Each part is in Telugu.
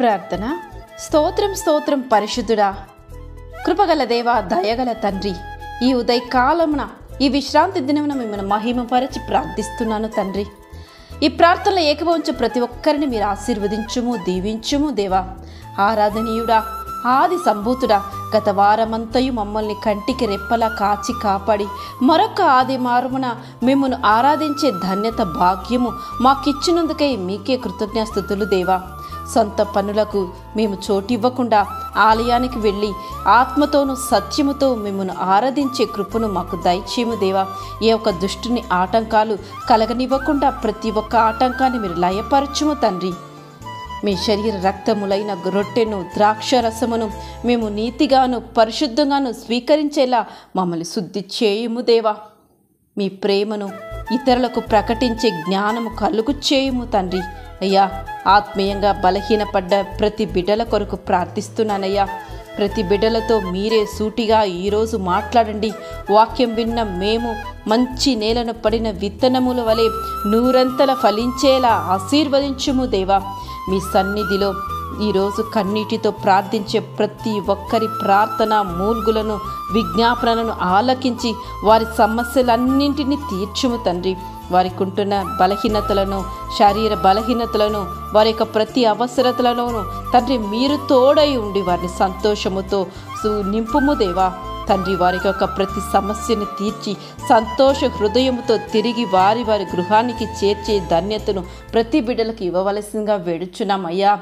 ప్రార్థన. స్తోత్రం స్తోత్రం పరిశుద్ధుడా, కృపగల దేవా, దయగల తండ్రి, ఈ ఉదయకాలమున ఈ విశ్రాంతి దినమున మిమ్మల్ని మహిమపరచి ప్రార్థిస్తున్నాను తండ్రి. ఈ ప్రార్థనలో ఏకభవించు ప్రతి ఒక్కరిని మీరు ఆశీర్వదించుము, దీవించుము దేవా. ఆరాధనీయుడా, ఆది సంభూతుడా, గత వారమంతయు మమ్మల్ని కంటికి రెప్పలా కాచి కాపాడి మరొక ఆది మారుమున మిమ్మల్ని ఆరాధించే ధన్యత భాగ్యము మాకిచ్చినందుకై మీకే కృతజ్ఞాస్తుతులు దేవా. సొంత పనులకు మేము చోటివ్వకుండా ఆలయానికి వెళ్ళి ఆత్మతోనూ సత్యముతో మిమ్మల్ని ఆరాధించే కృపను మాకు దయచేయము దేవా. ఏ ఒక్క దుష్టుని ఆటంకాలు కలగనివ్వకుండా ప్రతి ఒక్క ఆటంకాన్ని మీరు లయపరచుము తండ్రి. మీ శరీర రక్తములైన రొట్టెను, ద్రాక్ష రసమును మేము నీతిగాను పరిశుద్ధంగాను స్వీకరించేలా మమ్మల్ని శుద్ధి చేయుము దేవా. మీ ప్రేమను ఇతరులకు ప్రకటించే జ్ఞానము కలుగు చేయుము తండ్రి. అయ్యా, ఆత్మీయంగా బలహీనపడ్డ ప్రతి బిడ్డల కొరకు ప్రార్థిస్తున్నానయ్యా. ప్రతి బిడ్డలతో మీరే సూటిగా ఈరోజు మాట్లాడండి. వాక్యం విన్న మేము మంచి నేలను పడిన విత్తనముల వలె నూరంతల ఫలించేలా ఆశీర్వదించుము దేవా. మీ సన్నిధిలో ఈరోజు కన్నీటితో ప్రార్థించే ప్రతి ఒక్కరి ప్రార్థన మూల్గులను, విజ్ఞాపనలను ఆలకించి వారి సమస్యలన్నింటినీ తీర్చుము తండ్రి. వారికి ఉంటున్న బలహీనతలను, శరీర బలహీనతలను, వారి యొక్క ప్రతి అవసరతలలోనూ తండ్రి మీరు తోడై ఉండి వారిని సంతోషముతో నింపుము దేవా. తండ్రి, వారి యొక్క ప్రతి సమస్యను తీర్చి సంతోష హృదయముతో తిరిగి వారి వారి గృహానికి చేర్చే ధన్యతను ప్రతి బిడ్డలకు ఇవ్వవలసిందిగా వేడుచున్నామయ్యా.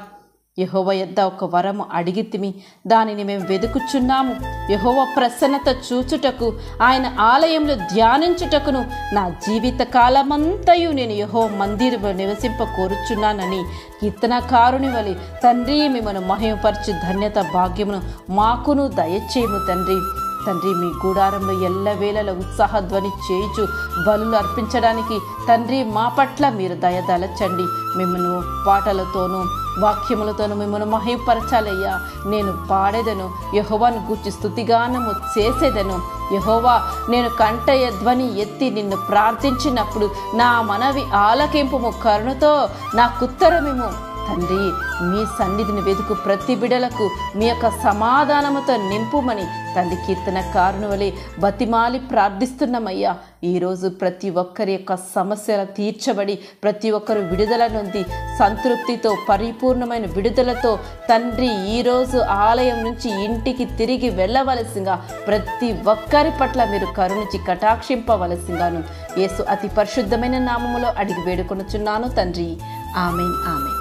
యెహోవా యొద్ద ఒక వరము అడిగితిమి, దానిని మేము వెదుకుచున్నాము. యెహోవా ప్రసన్నత చూచుటకు, ఆయన ఆలయంలో ధ్యానించుటకును నా జీవిత కాలమంతయు నేను యెహోవా మందిరములో నివసింప కోరుచున్నానని కీర్తనకారుని వలె తండ్రి మిమ్మల్ని మహిమపరచు ధన్యత భాగ్యమును మాకును దయచేయము తండ్రి. తండ్రి, మీ గూడారంలో ఎల్లవేళల ఉత్సాహధ్వని చేయుచు బలులు అర్పించడానికి తండ్రి మా పట్ల మీరు దయదలచండి. మిమ్మల్ని పాటలతోనూ వాక్యములతోనూ మిమ్మల్ని మహిమపరచాలయ్యా. నేను పాడేదను, యెహోవాను గూర్చి స్తుతిగానము చేసేదను. యెహోవా, నేను కంఠయ ధ్వని ఎత్తి నిన్ను ప్రార్థించినప్పుడు నా మనవి ఆలకింపుము, కరుణతో నాకుత్తరమిము. తండ్రి, మీ సన్నిధిని వెతుకు ప్రతి బిడలకు మీ యొక్క సమాధానముతో నింపుమని తండ్రి కీర్తనకారుని వలె బతిమాలి ప్రార్థిస్తున్నామయ్యా. ఈరోజు ప్రతి ఒక్కరి యొక్క సమస్యలు తీర్చబడి ప్రతి ఒక్కరు విడుదల నొంది సంతృప్తితో, పరిపూర్ణమైన విడుదలతో తండ్రి ఈరోజు ఆలయం నుంచి ఇంటికి తిరిగి వెళ్ళవలసిందిగా ప్రతి ఒక్కరి పట్ల మీరు కరుణించి కటాక్షింపవలసిందిగాను యేసు అతి పరిశుద్ధమైన నామములో అడిగి వేడుకొనుచున్నాను తండ్రి. ఆమేన్, ఆమేన్.